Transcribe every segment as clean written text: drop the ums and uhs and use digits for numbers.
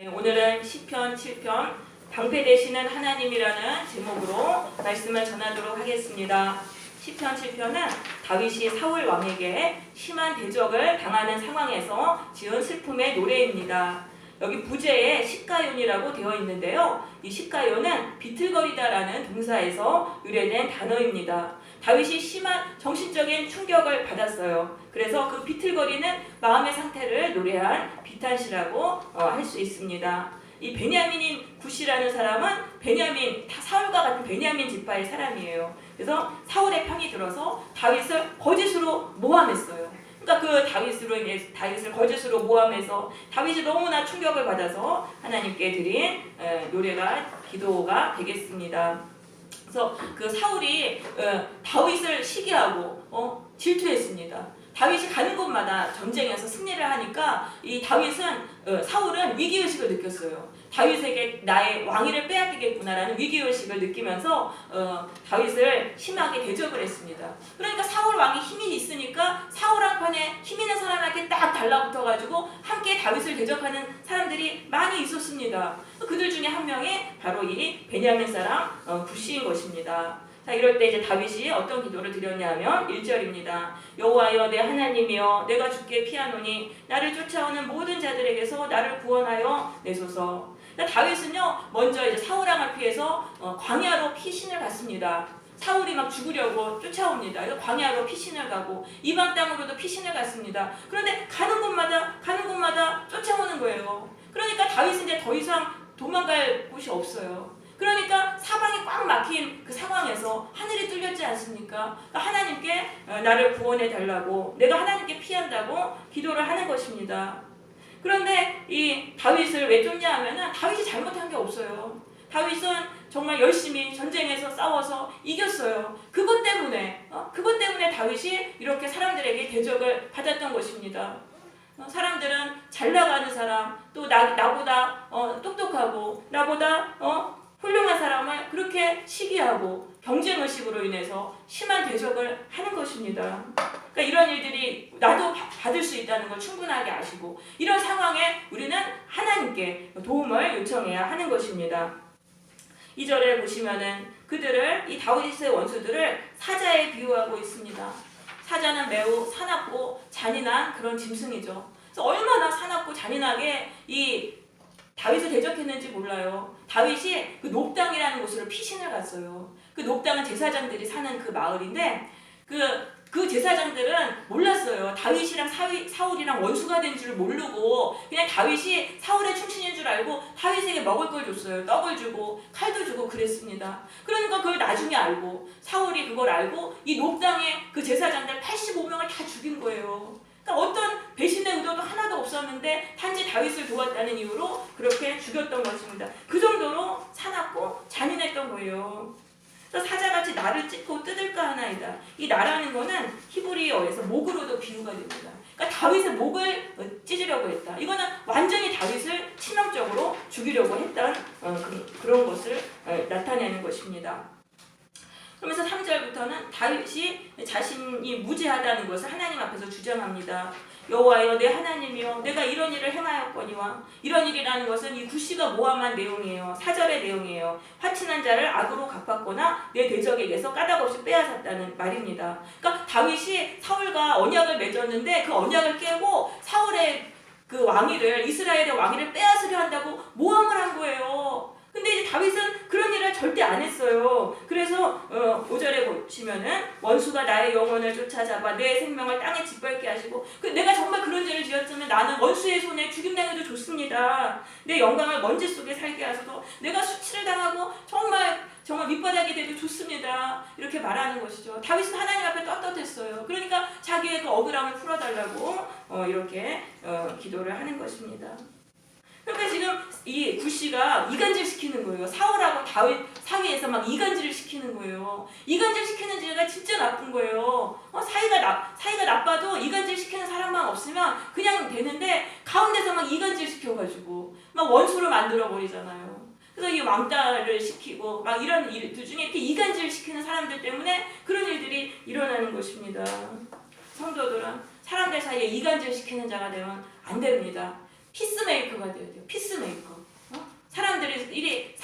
오늘은 시편 7편 방패 되시는 하나님이라는 제목으로 말씀을 전하도록 하겠습니다. 시편 7편은 다윗이 사울 왕에게 심한 대적을 당하는 상황에서 지은 슬픔의 노래입니다. 여기 부제에 십가연이라고 되어 있는데요. 이 십가연은 비틀거리다라는 동사에서 유래된 단어입니다. 다윗이 심한 정신적인 충격을 받았어요. 그래서 그 비틀거리는 마음의 상태를 노래한 비탄시라고 할 수 있습니다. 이 베냐민인 굿이라는 사람은 사울과 같은 베냐민 지파의 사람이에요. 그래서 사울의 편이 들어서 다윗을 거짓으로 모함했어요. 그러니까 그 다윗을 거짓으로 모함해서 다윗이 너무나 충격을 받아서 하나님께 드린 기도가 되겠습니다. 그래서 그 사울이 다윗을 시기하고 질투했습니다. 다윗이 가는 곳마다 전쟁에서 승리를 하니까 사울은 위기의식을 느꼈어요. 다윗에게 나의 왕위를 빼앗기겠구나라는 위기의식을 느끼면서 다윗을 심하게 대적을 했습니다. 그러니까 사울 왕이 힘이 있으니까 사울 한편에 힘 있는 사람에게 딱 달라붙어가지고 함께 다윗을 대적하는 사람들이 많이 있었습니다. 그들 중에 한 명이 바로 이 베냐민 사람 굿시인 것입니다. 자, 이럴 때 이제 다윗이 어떤 기도를 드렸냐면 1절입니다. 여호와여 내 하나님이여 내가 주께 피하노니 나를 쫓아오는 모든 자들에게서 나를 구원하여 내소서. 다윗은요 먼저 이제 사울 왕을 피해서 광야로 피신을 갔습니다. 사울이 막 죽으려고 쫓아옵니다. 그래서 광야로 피신을 가고 이방 땅으로도 피신을 갔습니다. 그런데 가는 곳마다 쫓아오는 거예요. 그러니까 다윗은 이제 더 이상 도망갈 곳이 없어요. 그러니까 사방이 꽉 막힌 그 상황에서 하늘이 뚫렸지 않습니까? 그러니까 하나님께 나를 구원해 달라고, 내가 하나님께 피한다고 기도를 하는 것입니다. 그런데 이 다윗을 왜 쫓냐 하면은 다윗이 잘못한 게 없어요. 다윗은 정말 열심히 전쟁에서 싸워서 이겼어요. 그것 때문에 다윗이 이렇게 사람들에게 대적을 받았던 것입니다. 사람들은 잘 나가는 사람, 또 나보다 똑똑하고 나보다 훌륭한 사람을 그렇게 시기하고 경쟁의식으로 인해서 심한 대적을 하는 것입니다. 그러니까 이런 일들이 나도 받을 수 있다는 걸 충분하게 아시고 이런 상황에 우리는 하나님께 도움을 요청해야 하는 것입니다. 2절에 보시면은 이 다윗의 원수들을 사자에 비유하고 있습니다. 사자는 매우 사납고 잔인한 그런 짐승이죠. 그래서 얼마나 사납고 잔인하게 이 다윗을 대적했는지 몰라요. 다윗이 그 녹당이라는 곳으로 피신을 갔어요. 그 녹당은 제사장들이 사는 그 마을인데 그 제사장들은 몰랐어요. 다윗이랑 사울이랑 원수가 된 줄 모르고 그냥 다윗이 사울의 충신인 줄 알고 다윗에게 먹을 걸 줬어요. 떡을 주고 칼도 주고 그랬습니다. 그러니까 그걸 나중에 알고 사울이 그걸 알고 이 녹당의 그 제사장들 85명을 다 죽인 거예요. 그러니까 어떤 배신의 의도도 하나도 없었는데 단지 다윗을 도왔다는 이유로 그렇게 죽였던 것입니다. 그 정도로 사납고 잔인했던 거예요. 그래서 사자같이 나를 찢고 뜯을까 하나이다. 이 나라는 거는 히브리어에서 목으로도 비유가 됩니다. 그러니까 다윗의 목을 찢으려고 했다. 이거는 완전히 다윗을 치명적으로 죽이려고 했던 그런 것을 나타내는 것입니다. 그러면서 3절부터는 다윗이 자신이 무죄하다는 것을 하나님 앞에서 주장합니다. 여호와여 내 하나님이여 내가 이런 일을 행하였거니와. 이런 일이라는 것은 이 굿시가 모함한 내용이에요. 4절의 내용이에요. 화친한 자를 악으로 갚았거나 내 대적에게서 까닭없이 빼앗았다는 말입니다. 그러니까 다윗이 사울과 언약을 맺었는데 그 언약을 깨고 사울의 그 이스라엘의 왕위를 빼앗으려 한다고 모함을 한 거예요. 근데 이제 다윗은 그런 일을 절대 안 했어요. 그래서 5절에 보시면은 원수가 나의 영혼을 쫓아잡아 내 생명을 땅에 짓밟게 하시고 내가 정말 그런 죄를 지었으면 나는 원수의 손에 죽임당해도 좋습니다. 내 영광을 먼지 속에 살게 하소서. 내가 수치를 당하고 정말 밑바닥이 돼도 좋습니다. 이렇게 말하는 것이죠. 다윗은 하나님 앞에 떳떳했어요. 그러니까 자기의 그 억울함을 풀어달라고 이렇게 기도를 하는 것입니다. 그러니까 지금 이 굿시가 이간질 시키는 거예요. 사울하고 다윗 사이에서 막 이간질을 시키는 거예요. 이간질 시키는 죄가 진짜 나쁜 거예요. 사이가 나빠도 이간질 시키는 사람만 없으면 그냥 되는데 가운데서 막 이간질 시켜가지고 막 원수를 만들어 버리잖아요. 그래서 이 왕따를 시키고 막 이런 일들 중에 이렇게 이간질 시키는 사람들 때문에 그런 일들이 일어나는 것입니다. 성도들은 사람들 사이에 이간질 시키는 자가 되면 안 됩니다. 피스메이커가 되어야 돼요. 피스메이커. 사람들이 이리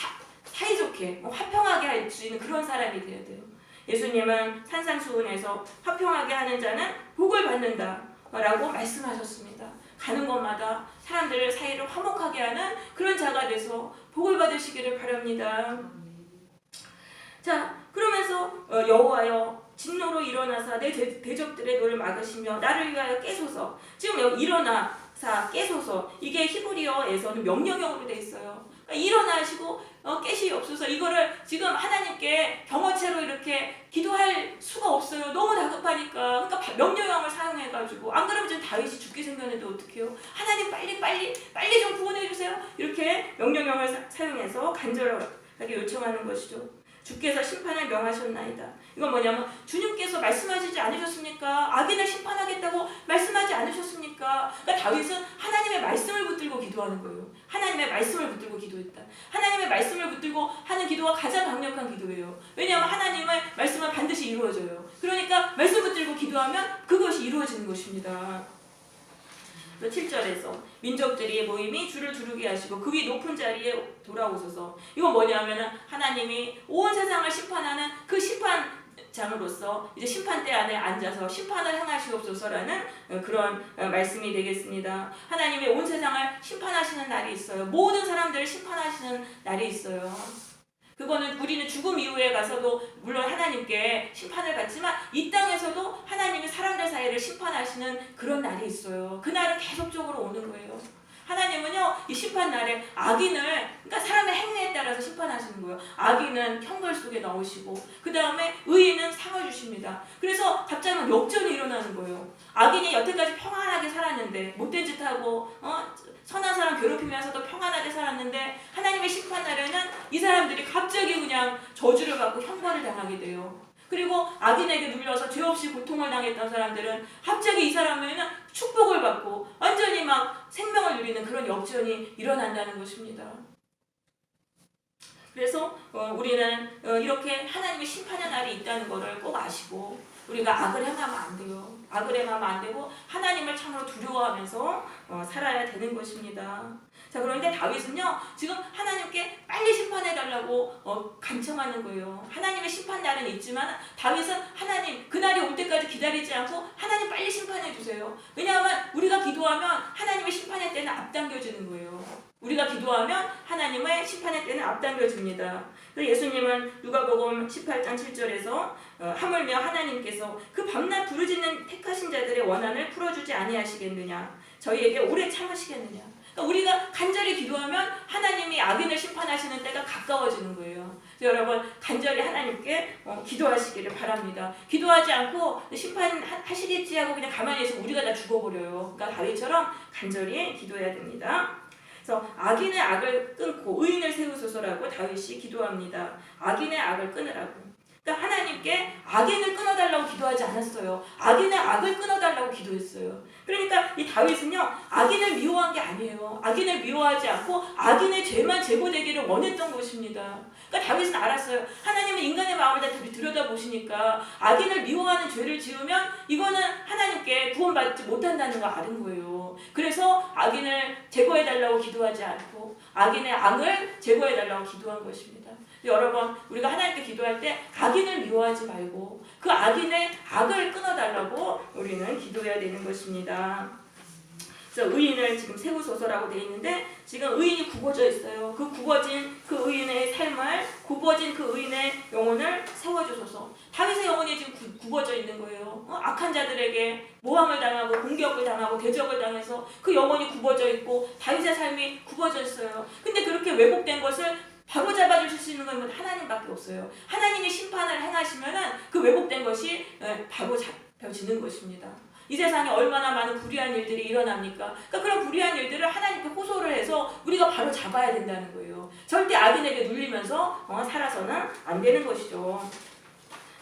사이좋게 화평하게 할 수 있는 그런 사람이 되어야 돼요. 예수님은 산상수훈에서 화평하게 하는 자는 복을 받는다 라고 말씀하셨습니다. 가는 곳마다 사람들 사이를 화목하게 하는 그런 자가 돼서 복을 받으시기를 바랍니다. 자, 그러면서 여호와여 진노로 일어나사 내 대적들의 노를 막으시며 나를 위하여 깨소서. 지금 여기 일어나사 깨소서, 이게 히브리어에서는 명령형으로 돼 있어요. 그러니까 일어나시고 깨시옵소서. 이거를 지금 하나님께 병어체로 이렇게 기도할 수가 없어요. 너무 다급하니까. 그러니까 명령형을 사용해가지고, 안 그러면 지금 다윗이 죽게 생겼는데 어떡해요? 하나님 빨리 좀 구원해 주세요. 이렇게 명령형을 사용해서 간절하게 요청하는 것이죠. 주께서 심판을 명하셨나이다. 이건 뭐냐면 주님께서 말씀하시지 않으셨습니까? 악인을 심판하겠다고 말씀하지 않으셨습니까? 그러니까 다윗은 하나님의 말씀을 붙들고 기도하는 거예요. 하나님의 말씀을 붙들고 기도했다. 하나님의 말씀을 붙들고 하는 기도가 가장 강력한 기도예요. 왜냐하면 하나님의 말씀은 반드시 이루어져요. 그러니까 말씀 붙들고 기도하면 그것이 이루어지는 것입니다. 7절에서 민족들이 모임이 주를 두르게 하시고 그 위 높은 자리에 돌아오소서. 이건 뭐냐면은 하나님이 온 세상을 심판하는 그 심판장으로서 이제 심판대 안에 앉아서 심판을 행하시옵소서라는 그런 말씀이 되겠습니다. 하나님이 온 세상을 심판하시는 날이 있어요. 모든 사람들을 심판하시는 날이 있어요. 그거는 우리는 죽음 이후에 가서도 물론 하나님께 심판을 받지만 이 땅에서도 하나님이 사람들 사이를 심판하시는 그런 날이 있어요. 그날은 계속적으로 오는 거예요. 하나님은요, 이 심판 날에 악인을, 그러니까 사람의 행위에 따라서 심판하시는 거예요. 악인은 형벌 속에 넣으시고 그 다음에 의인은 상을 주십니다. 그래서 갑자기 역전이 일어나는 거예요. 악인이 여태까지 평안하게 살았는데, 못된 짓 하고 선한 사람 괴롭히면서도 평안하게 살았는데, 하나님의 심판 날에는 이 사람들이 갑자기 그냥 저주를 받고 형벌을 당하게 돼요. 그리고 악인에게 눌려서 죄 없이 고통을 당했던 사람들은 갑자기 이 사람에는 축복을 받고 완전히 막 생명을 누리는 그런 역전이 일어난다는 것입니다. 그래서 우리는 이렇게 하나님의 심판의 날이 있다는 것을 꼭 아시고, 우리가 악을 행하면 안 돼요. 악을 행하면 안 되고 하나님을 참으로 두려워하면서 살아야 되는 것입니다. 자, 그런데 다윗은요, 지금 하나님께 빨리 심판해달라고 간청하는 거예요. 하나님의 심판 날은 있지만 다윗은 하나님 그날이 올 때까지 기다리지 않고 하나님 빨리 심판해주세요. 왜냐하면 우리가 기도하면 하나님의 심판의 때는 앞당겨지는 거예요. 우리가 기도하면 하나님의 심판의 때는 앞당겨집니다. 예수님은 누가복음 18장 7절에서 하물며 하나님께서 그 밤낮 부르짖는 택하신 자들의 원한을 풀어주지 아니하시겠느냐, 저희에게 오래 참으시겠느냐. 그러니까 우리가 간절히 기도하면 하나님이 악인을 심판하시는 때가 가까워지는 거예요. 여러분, 간절히 하나님께 기도하시기를 바랍니다. 기도하지 않고 심판하시겠지 하고 그냥 가만히 있으면 우리가 다 죽어버려요. 그러니까 다윗처럼 간절히 기도해야 됩니다. 그래서 악인의 악을 끊고 의인을 세우소서라고 다윗이 기도합니다. 악인의 악을 끊으라고. 그러니까 하나님께 악인을 끊어달라고 기도하지 않았어요. 악인의 악을 끊어달라고 기도했어요. 그러니까 이 다윗은요, 악인을 미워한 게 아니에요. 악인을 미워하지 않고 악인의 죄만 제거되기를 원했던 것입니다. 그러니까 다윗은 알았어요. 하나님은 인간의 마음을 다 들여다보시니까 악인을 미워하는 죄를 지으면 이거는 하나님께 구원받지 못한다는 걸 아는 거예요. 그래서 악인을 제거해달라고 기도하지 않고 악인의 악을 제거해달라고 기도한 것입니다. 여러분, 우리가 하나님께 기도할 때 악인을 미워하지 말고 그 악인의 악을 끊어달라고 우리는 기도해야 되는 것입니다. 그래서 의인을 지금 세우소서라고 되어 있는데, 지금 의인이 굽어져 있어요. 그 굽어진 그 의인의 삶을, 굽어진 그 의인의 영혼을 세워주소서. 다윗의 영혼이 지금 굽어져 있는 거예요. 악한 자들에게 모함을 당하고 공격을 당하고 대적을 당해서 그 영혼이 굽어져 있고 다윗의 삶이 굽어져 있어요. 근데 그렇게 왜곡된 것을 바로 잡아주실 수 있는 건 하나님밖에 없어요. 하나님이 심판을 행하시면은 그 왜곡된 것이 바로 잡혀지는 것입니다. 이 세상에 얼마나 많은 불의한 일들이 일어납니까? 그러니까 그런 불의한 일들을 하나님께 호소를 해서 우리가 바로 잡아야 된다는 거예요. 절대 악인에게 눌리면서 살아서는 안 되는 것이죠.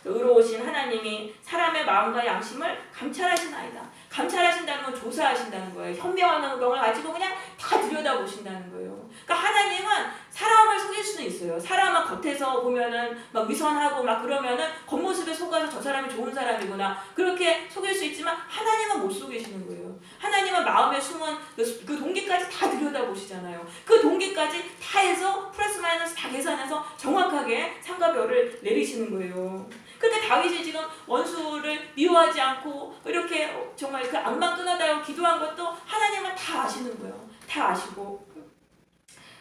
의로우신 하나님이 사람의 마음과 양심을 감찰하시나이다. 감찰하신다는 건 조사하신다는 거예요. 현명한 영을 가지고 그냥 다 들여다보신다는 거예요. 그러니까 하나님은 사람을 속이 속일 수는 있어요. 사람은 겉에서 보면은 막 위선하고 막 그러면은 겉모습에 속아서 저 사람이 좋은 사람이구나 그렇게 속일 수 있지만 하나님은 못 속이시는 거예요. 하나님은 마음에 숨은 그 동기까지 다 들여다보시잖아요. 그 동기까지 다 해서 플러스 마이너스 다 계산해서 정확하게 상과 별을 내리시는 거예요. 근데 다윗이 지금 원수를 미워하지 않고 이렇게 정말 그 암만 끊어달라고 기도한 것도 하나님은 다 아시는 거예요. 다 아시고.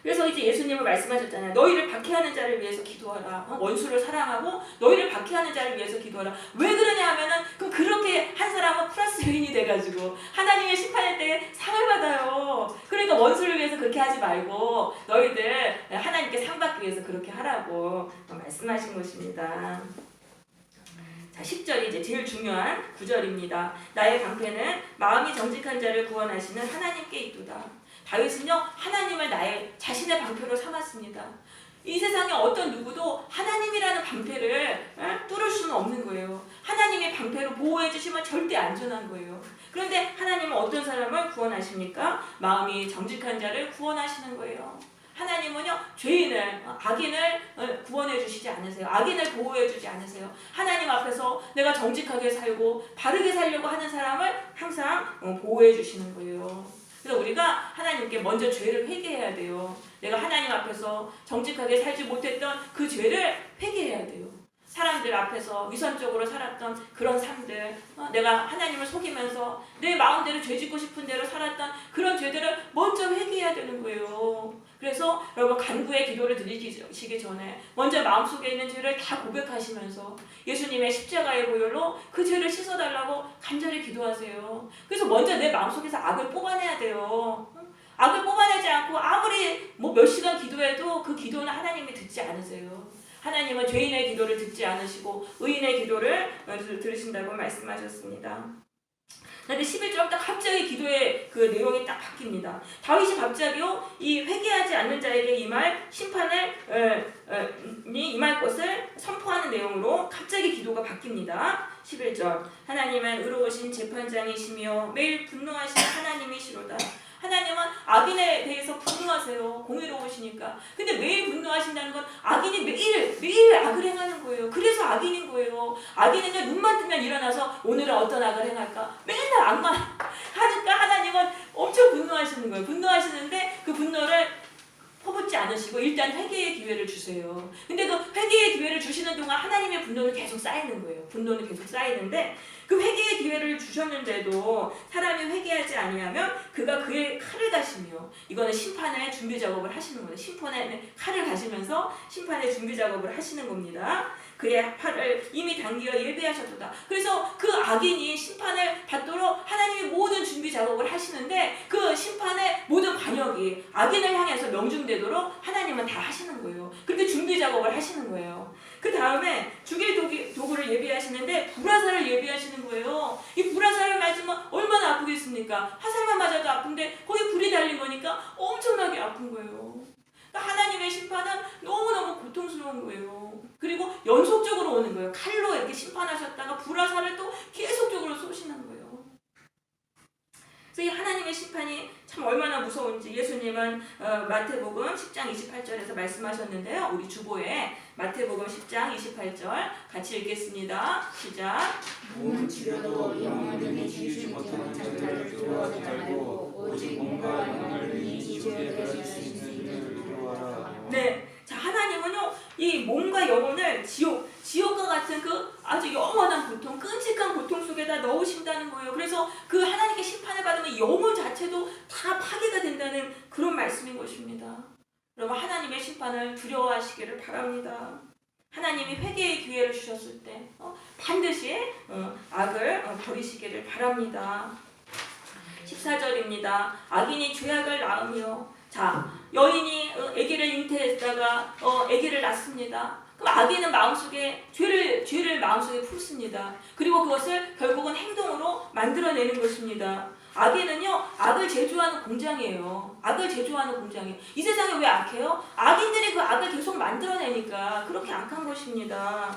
그래서 이제 예수님은 말씀하셨잖아요. 너희를 박해하는 자를 위해서 기도하라. 원수를 사랑하고 너희를 박해하는 자를 위해서 기도하라. 왜 그러냐 하면은 그렇게 한 사람은 플러스 요인이 돼가지고 하나님의 심판할 때 상을 받아요. 그러니까 원수를 위해서 그렇게 하지 말고 너희들 하나님께 상 받기 위해서 그렇게 하라고 말씀하신 것입니다. 자, 10절이 이제 제일 중요한 구절입니다. 나의 방패는 마음이 정직한 자를 구원하시는 하나님께 있도다. 다윗은요 하나님을 나의 자신의 방패로 삼았습니다. 이 세상에 어떤 누구도 하나님이라는 방패를 뚫을 수는 없는 거예요. 하나님의 방패로 보호해 주시면 절대 안전한 거예요. 그런데 하나님은 어떤 사람을 구원하십니까? 마음이 정직한 자를 구원하시는 거예요. 하나님은요 죄인을 악인을 구원해 주시지 않으세요. 악인을 보호해 주지 않으세요. 하나님 앞에서 내가 정직하게 살고 바르게 살려고 하는 사람을 항상 보호해 주시는 거예요. 그래서 우리가 하나님께 먼저 죄를 회개해야 돼요. 내가 하나님 앞에서 정직하게 살지 못했던 그 죄를 회개해야 돼요. 사람들 앞에서 위선적으로 살았던 그런 삶들, 내가 하나님을 속이면서 내 마음대로 죄 짓고 싶은 대로 살았던 그런 죄들을 먼저 회개해야 되는 거예요. 그래서 여러분 간구의 기도를 드리시기 전에 먼저 마음속에 있는 죄를 다 고백하시면서 예수님의 십자가의 보혈로 그 죄를 씻어달라고 간절히 기도하세요. 그래서 먼저 내 마음속에서 악을 뽑아내야 돼요. 악을 뽑아내지 않고 아무리 몇 시간 기도해도 그 기도는 하나님이 듣지 않으세요. 하나님은 죄인의 기도를 듣지 않으시고 의인의 기도를 들으신다고 말씀하셨습니다. 그런데 11절부터 갑자기 기도의 그 내용이 딱 바뀝니다. 다윗이 갑자기요 이 회개하지 않는 자에게 임할 심판을 임할 것을 선포하는 내용으로 갑자기 기도가 바뀝니다. 11절 하나님은 의로우신 재판장이시며 매일 분노하시는 하나님이시로다. 하나님은 악인에 대해서 분노하세요. 공의로우시니까. 근데 매일 분노하신다는 건 악인이 매일 악을 행하는 거예요. 그래서 악인인 거예요. 악인은요 눈만 뜨면 일어나서 오늘은 어떤 악을 행할까? 맨날 악만 하니까 하나님은 엄청 분노하시는 거예요. 분노하시는데 그 분노를 퍼붓지 않으시고 일단 회개의 기회를 주세요. 근데 그 회개의 기회를 주시는 동안 하나님의 분노는 계속 쌓이는 거예요. 분노는 계속 쌓이는데 그 회개의 기회를 주셨는데도 사람이 회개하지 아니하면 그가 그의 칼을 가시며 이거는 심판의 준비 작업을 하시는 거예요. 심판의 칼을 가시면서 심판의 준비 작업을 하시는 겁니다. 그의 팔을 이미 당기어 예비하셨도다. 그래서 그 악인이 심판을 받도록 하나님이 모든 준비 작업을 하시는데 그 심판의 모든 반역이 악인을 향해서 명중되도록 하나님은 다 하시는 거예요. 그렇게 준비 작업을 하시는 거예요. 그 다음에 죽일 도구를 예비하시는데 불화살을 예비하시는 거예요. 이 불화살을 맞으면 얼마나 아프겠습니까? 화살만 맞아도 아픈데 거기 불이 달린 거니까 엄청나게 아픈 거예요. 하나님의 심판은 너무너무 고통스러운 거예요. 그리고 연속적으로 오는 거예요. 칼로 이렇게 심판하셨다가 불화살을 또 계속적으로 쏘시는 거예요. 그래서 이 하나님의 심판이 참 얼마나 무서운지 예수님은 마태복음 10장 28절에서 말씀하셨는데요. 우리 주보에 마태복음 10장 28절 같이 읽겠습니다. 시작. 몸은 치료도 영을 능히 지키지 못하는 자들을 두려워하지 말고 오직 몸과 영을 능히 지키게 하실 수 있는 이를 두려워하라. 네, 자 하나님은요 이 몸과 영혼을 지옥과 같은 그 아주 영원한 고통, 끔찍한 고통 속에다 넣으신다는 거예요. 그래서 그 하나님께 심판을 받으면 영혼 자체도 다 파괴가 된다는 그런 말씀인 것입니다. 여러분 하나님의 심판을 두려워하시기를 바랍니다. 하나님이 회개의 기회를 주셨을 때 반드시 악을 버리시기를 바랍니다. 14절입니다. 악인이 죄악을 낳으며 자 여인이 아기를 잉태했다가 아기를 낳습니다. 그럼 악인은 마음속에 죄를 마음속에 품습니다. 그리고 그것을 결국은 행동으로 만들어내는 것입니다. 악인은요 악을 제조하는 공장이에요. 악을 제조하는 공장이에요. 이 세상에 왜 악해요? 악인들이 그 악을 계속 만들어내니까 그렇게 악한 것입니다.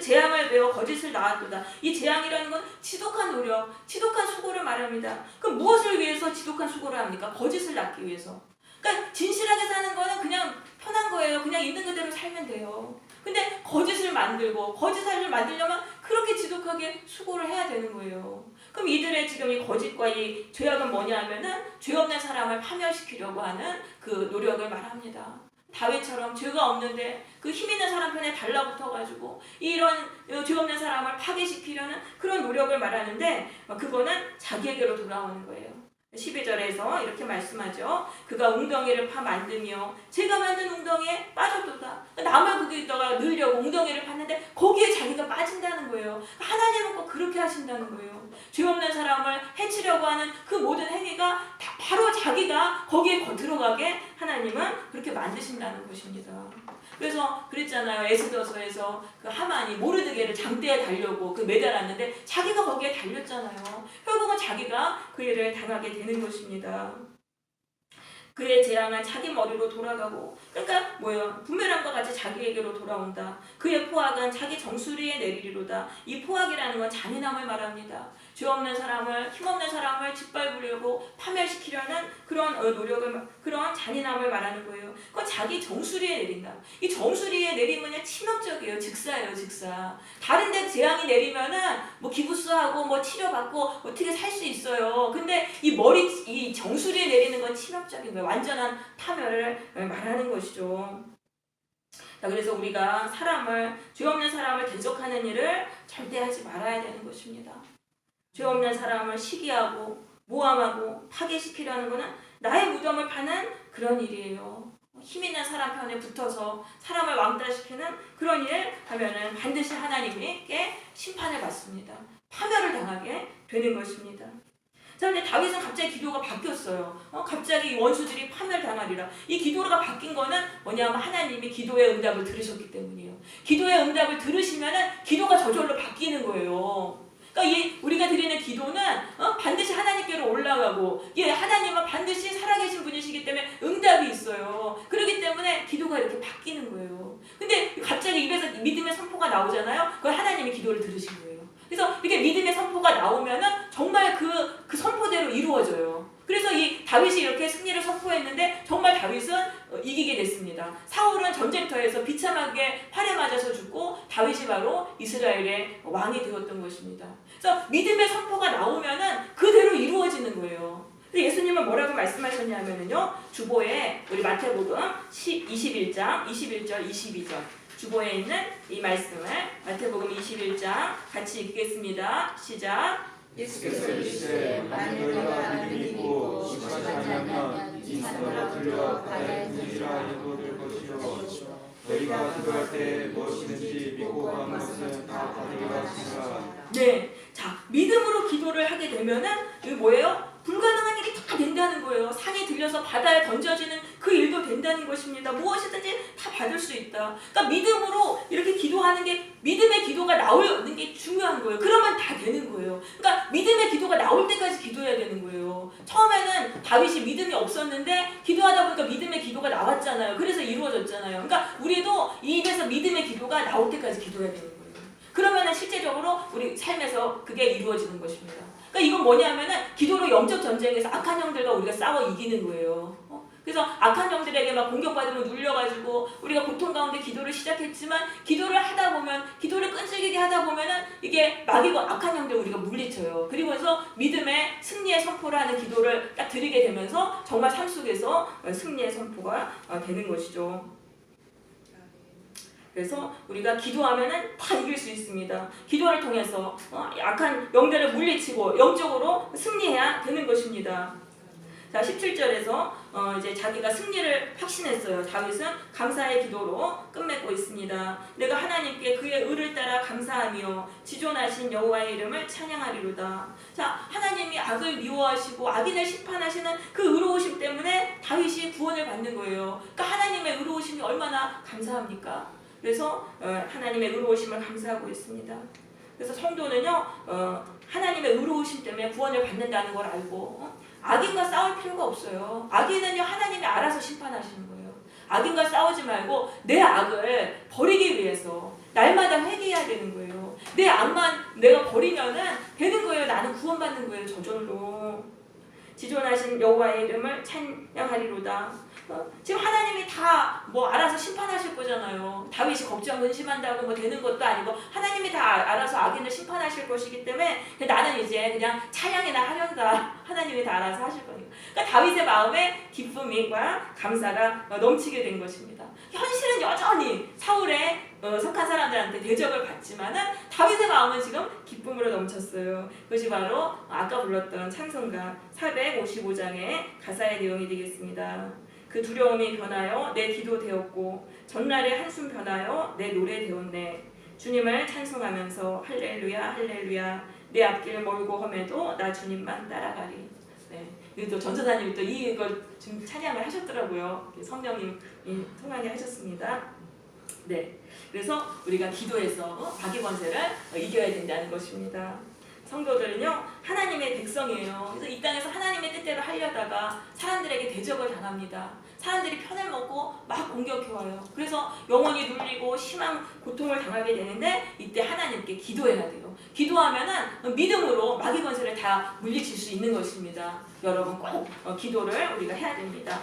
재앙을 배워 거짓을 낳았도다. 이 재앙이라는 건 지독한 노력, 지독한 수고를 말합니다. 그럼 무엇을 위해서 지독한 수고를 합니까? 거짓을 낳기 위해서. 그러니까 진실하게 사는 거는 그냥 편한 거예요. 그냥 거예요. 근데 거짓을 만들고 거짓을 만들려면 그렇게 지독하게 수고를 해야 되는 거예요. 그럼 이들의 지금 이 거짓과 이 죄악은 뭐냐 하면은 죄 없는 사람을 파멸시키려고 하는 그 노력을 말합니다. 다윗처럼 죄가 없는데 그 힘 있는 사람 편에 달라붙어가지고 이런 죄 없는 사람을 파괴시키려는 그런 노력을 말하는데 그거는 자기에게로 돌아오는 거예요. 12절에서 이렇게 말씀하죠. 그가 웅덩이를 파 만들며 제가 만든 웅덩이에 빠졌도다. 남을 거기다가 넣으려고 웅덩이를 팠는데 거기에 자기가 빠진다는 거예요. 하나님은 꼭 그렇게 하신다는 거예요. 죄 없는 사람을 해치려고 하는 그 모든 행위가 다 바로 자기가 거기에 들어가게 하나님은 그렇게 만드신다는 것입니다. 그래서 그랬잖아요. 에스더서에서 그 하만이 모르드게를 장대에 달려고 그 매달았는데 자기가 거기에 달렸잖아요. 결국은 자기가 그 일을 당하게 되는 것입니다. 그의 재앙은 자기 머리로 돌아가고, 그러니까 뭐예요? 부메랑과 같이 자기에게로 돌아온다. 그의 포악은 자기 정수리에 내리리로다. 이 포악이라는 건 잔인함을 말합니다. 죄 없는 사람을, 힘없는 사람을 짓밟으려고 파멸시키려는 그런 노력을, 그런 잔인함을 말하는 거예요. 그건 자기 정수리에 내린다. 이 정수리에 내리면요 치명적이에요. 즉사예요, 즉사. 다른 데 재앙이 내리면은 뭐 기부스하고 뭐 치료받고 어떻게 살 수 있어요. 근데 이 정수리에 내리는 건 치명적인 거예요. 완전한 파멸을 말하는 것이죠. 자, 그래서 우리가 죄 없는 사람을 대적하는 일을 절대 하지 말아야 되는 것입니다. 죄 없는 사람을 시기하고 모함하고 파괴시키려는 것은 나의 무덤을 파는 그런 일이에요. 힘 있는 사람 편에 붙어서 사람을 왕따시키는 그런 일 하면은 반드시 하나님께 심판을 받습니다. 파멸을 당하게 되는 것입니다. 자, 근데 다윗은 갑자기 기도가 바뀌었어요. 갑자기 원수들이 파멸당하리라. 이 기도가 바뀐 거는 뭐냐면 하나님이 기도의 응답을 들으셨기 때문이에요. 기도의 응답을 들으시면은 기도가 저절로 바뀌는 거예요. 그러니까 우리가 드리는 기도는 반드시 하나님께로 올라가고, 하나님은 반드시 살아계신 분이시기 때문에 응답이 있어요. 그렇기 때문에 기도가 이렇게 바뀌는 거예요. 근데 갑자기 입에서 믿음의 선포가 나오잖아요. 그걸 하나님이 기도를 들으신 거예요. 그래서 이렇게 믿음의 선포가 나오면은 정말 그 선포대로 이루어져요. 그래서 이 다윗이 이렇게 승리를 선포했는데 정말 다윗은 이기게 됐습니다. 사울은 전쟁터에서 비참하게 활에 맞아서 죽고 다윗이 바로 이스라엘의 왕이 되었던 것입니다. 그래서 믿음의 선포가 나오면은 그대로 이루어지는 거예요. 예수님은 뭐라고 말씀하셨냐면요. 주보에 우리 마태복음 21장 21절 22절 주보에 있는 이 말씀을 마태복음 21장 같이 읽겠습니다. 시작. 예수께서 이르시되 만일 너희가 믿음이 있고 심하지 않으면 이 산으로 들려 바다에 던지라 해도 될 것이요 너희가 기도할 때 무엇이든지 믿고 구하는 것은 다 받으리라 하시니라. 네, 자 믿음으로 기도를 하게 되면은 이게 뭐예요? 불가능한 일이 다 된다는 거예요. 산이 들려서 바다에 던져지는 그 일도 된다는 것입니다. 무엇이든지 다 받을 수 있다. 그러니까 믿음으로 이렇게 기도하는 게, 믿음의 기도가 나오는 게 중요한 거예요. 그러면 다 되는 거예요. 그러니까 믿음의 기도가 나올 때까지 기도해야 되는 거예요. 처음에는 다윗이 믿음이 없었는데 기도하다 보니까 믿음의 기도가 나왔잖아요. 그래서 이루어졌잖아요. 그러니까 우리도 이 입에서 믿음의 기도가 나올 때까지 기도해야 되는 거예요. 그러면은 실제적으로 우리 삶에서 그게 이루어지는 것입니다. 그러니까 이건 뭐냐면은 기도로 영적 전쟁에서 악한 영들과 우리가 싸워 이기는 거예요. 그래서 악한 영들에게 막 공격받으면 눌려가지고 우리가 고통 가운데 기도를 시작했지만 기도를 하다 보면, 기도를 끈질기게 하다 보면은 이게 마귀고 악한 영들 우리가 물리쳐요. 그리고 해서 믿음의 승리의 선포를 하는 기도를 딱 드리게 되면서 정말 삶 속에서 승리의 선포가 되는 것이죠. 그래서 우리가 기도하면은 다 이길 수 있습니다. 기도를 통해서 악한 영들을 물리치고 영적으로 승리해야 되는 것입니다. 자, 17절에서 이제 자기가 승리를 확신했어요. 다윗은 감사의 기도로 끝맺고 있습니다. 내가 하나님께 그의 의를 따라 감사하며 지존하신 여호와의 이름을 찬양하리로다. 자, 하나님이 악을 미워하시고 악인을 심판하시는 그 의로우심 때문에 다윗이 구원을 받는 거예요. 그러니까 하나님의 의로우심이 얼마나 감사합니까? 그래서 하나님의 의로우심을 감사하고 있습니다. 그래서 성도는요, 하나님의 의로우심 때문에 구원을 받는다는 걸 알고 악인과 싸울 필요가 없어요. 악인은요, 하나님이 알아서 심판하시는 거예요. 악인과 싸우지 말고 내 악을 버리기 위해서 날마다 회개해야 되는 거예요. 내 악만 내가 버리면은 되는 거예요. 나는 구원받는 거예요. 저절로. 지존하신 여호와의 이름을 찬양하리로다. 지금 하나님이 다 뭐 알아서 심판하실 거잖아요. 다윗이 걱정 근심한다고 뭐 되는 것도 아니고 하나님이 다 알아서 악인을 심판하실 것이기 때문에 나는 이제 그냥 찬양이나 하련다. 하나님이 다 알아서 하실 거니까. 그러니까 다윗의 마음에 기쁨과 감사가 넘치게 된 것입니다. 현실은 여전히 사울의 속한 사람들한테 대적을 받지만은 다윗의 마음은 지금 기쁨으로 넘쳤어요. 그것이 바로 아까 불렀던 찬송가 455장의 가사의 내용이 되겠습니다. 그 두려움이 변하여 내 기도 되었고 전날의 한숨 변하여 내 노래 되었네. 주님을 찬송하면서 할렐루야 할렐루야 내 앞길 멀고 험해도 나 주님만 따라가리. 네. 또 전도사님이 또 이걸 지금 찬양을 하셨더라고요. 성령님이 통하게 하셨습니다. 네. 그래서 우리가 기도해서 마귀 권세를 이겨야 된다는 것입니다. 성도들은요 하나님의 백성이에요. 그래서 이 땅에서 하나님의 뜻대로 하려다가 사람들에게 대적을 당합니다. 사람들이 편을 먹고 막 공격해와요. 그래서 영혼이 눌리고 심한 고통을 당하게 되는데 이때 하나님께 기도해야 돼요. 기도하면은 믿음으로 마귀 권세를 다 물리칠 수 있는 것입니다. 여러분 꼭 기도를 우리가 해야 됩니다.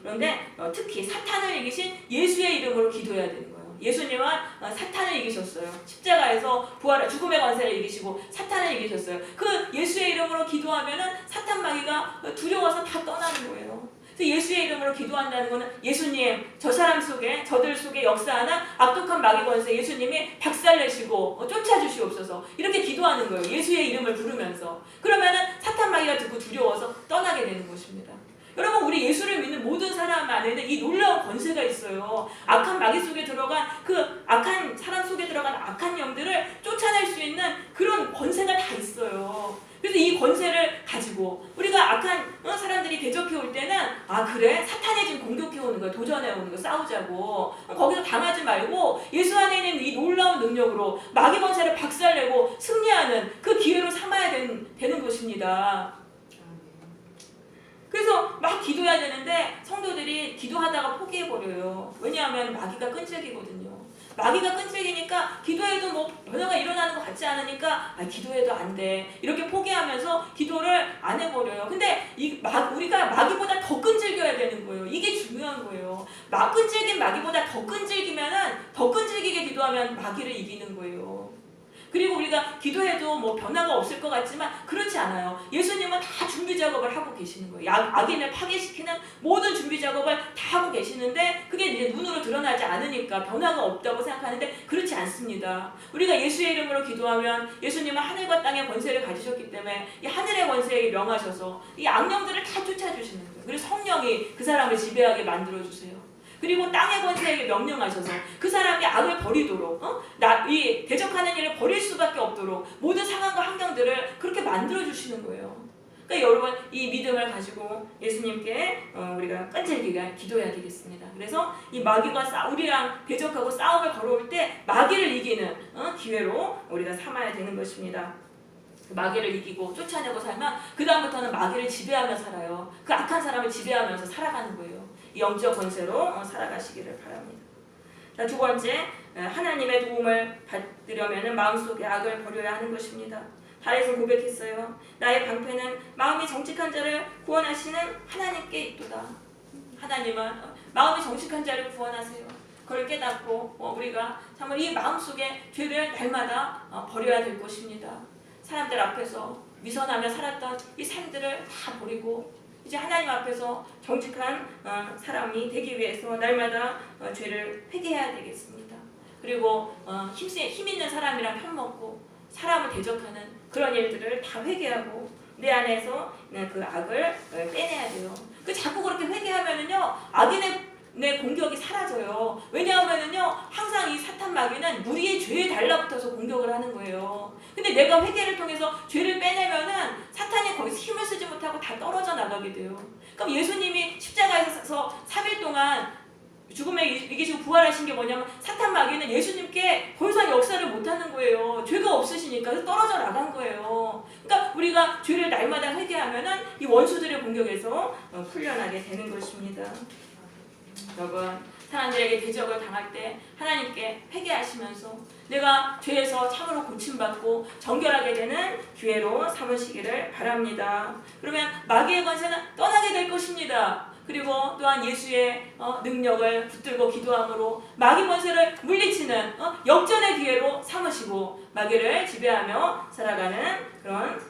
그런데 특히 사탄을 이기신 예수의 이름으로 기도해야 되는 거예요. 예수님은 사탄을 이기셨어요. 십자가에서 부활, 죽음의 권세를 이기시고 사탄을 이기셨어요. 그 예수의 이름으로 기도하면은 사탄 마귀가 두려워서 다 떠나는 거예요. 그래서 예수의 이름으로 기도한다는 것은 예수님, 저 사람 속에, 저들 속에 역사하는 악독한 마귀 권세 예수님이 박살내시고 쫓아주시옵소서 이렇게 기도하는 거예요. 예수의 이름을 부르면서. 그러면은 사탄 마귀가 듣고 두려워서 떠나게 되는 것입니다. 여러분 우리 예수를 믿는 모든 사람 안에는 이 놀라운 권세가 있어요. 악한 마귀 속에 들어간 그 악한 사람 속에 들어간 악한 영들을 쫓아낼 수 있는 그런 권세가 다 있어요. 그래서 이 권세를 가지고 우리가 악한 사람들이 대적해 올 때는 아 그래? 사탄이 지금 공격해 오는 거야. 도전해 오는 거 싸우자고. 거기서 당하지 말고 예수 안에 있는 이 놀라운 능력으로 마귀 권세를 박살내고 승리하는 그 기회로 삼아야 되는 것입니다. 그래서 막 기도해야 되는데 성도들이 기도하다가 포기해버려요. 왜냐하면 마귀가 끈질기거든요. 마귀가 끈질기니까 기도해도 뭐 변화가 일어나는 것 같지 않으니까 기도해도 안 돼. 이렇게 포기하면서 기도를 안 해버려요. 근데 우리가 마귀보다 더 끈질겨야 되는 거예요. 이게 중요한 거예요. 끈질긴 마귀보다 더 끈질기면은 더 끈질기게 기도하면 마귀를 이기는 거예요. 그리고 우리가 기도해도 뭐 변화가 없을 것 같지만 그렇지 않아요. 예수님은 다 준비 작업을 하고 계시는 거예요. 악인을 파괴시키는 모든 준비 작업을 다 하고 계시는데 그게 이제 눈으로 드러나지 않으니까 변화가 없다고 생각하는데 그렇지 않습니다. 우리가 예수의 이름으로 기도하면 예수님은 하늘과 땅의 권세를 가지셨기 때문에 이 하늘의 권세에게 명하셔서 이 악령들을 다 쫓아주시는 거예요. 그래서 성령이 그 사람을 지배하게 만들어주세요. 그리고 땅의 권세에게 명령하셔서 그 사람이 악을 버리도록 이 대적하는 일을 버릴 수밖에 없도록 모든 상황과 환경들을 그렇게 만들어주시는 거예요. 그러니까 여러분 이 믿음을 가지고 예수님께 우리가 끈질기게 기도해야 되겠습니다. 그래서 이 마귀가 우리랑 대적하고 싸움을 걸어올 때 마귀를 이기는 기회로 우리가 삼아야 되는 것입니다. 마귀를 이기고 쫓아내고 살면 그 다음부터는 마귀를 지배하며 살아요. 그 악한 사람을 지배하면서 살아가는 거예요. 영적 권세로 살아가시기를 바랍니다. 자, 두 번째, 하나님의 도움을 받으려면 마음속에 악을 버려야 하는 것입니다. 다윗은 고백했어요. 나의 방패는 마음이 정직한 자를 구원하시는 하나님께 있도다. 하나님은 마음이 정직한 자를 구원하세요. 그걸 깨닫고 우리가 정말 이 마음속에 죄를 날마다 버려야 될 것입니다. 사람들 앞에서 위선하며 살았던 이 삶들을 다 버리고 이제 하나님 앞에서 정직한 사람이 되기 위해서 날마다 죄를 회개해야 되겠습니다. 그리고 힘 있는 사람이랑 편먹고 사람을 대적하는 그런 일들을 다 회개하고 내 안에서 그 악을 빼내야 돼요. 자꾸 그렇게 회개하면은요 악인의 공격이 사라져요. 왜냐하면은요 항상 이 사탄 마귀는 우리의 죄에 달라붙어서 공격을 하는 거예요. 근데 내가 회개를 통해서 죄를 빼내면은 사탄이 거기서 힘을 쓰지 못하고 다 떨어져 나가게 돼요. 그럼 예수님이 십자가에서 3일 동안 죽음에 이기시고 부활하신 게 뭐냐면 사탄 마귀는 예수님께 더 이상 역사를 못하는 거예요. 죄가 없으시니까 떨어져 나간 거예요. 그러니까 우리가 죄를 날마다 회개하면은 이 원수들의 공격에서 풀려나게 되는 것입니다. 여러분 사람들에게 대적을 당할 때 하나님께 회개하시면서 내가 죄에서 참으로 고침받고 정결하게 되는 기회로 삼으시기를 바랍니다. 그러면 마귀의 권세는 떠나게 될 것입니다. 그리고 또한 예수의 능력을 붙들고 기도함으로 마귀 권세를 물리치는 역전의 기회로 삼으시고 마귀를 지배하며 살아가는 그런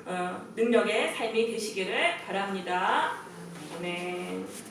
능력의 삶이 되시기를 바랍니다. 아멘.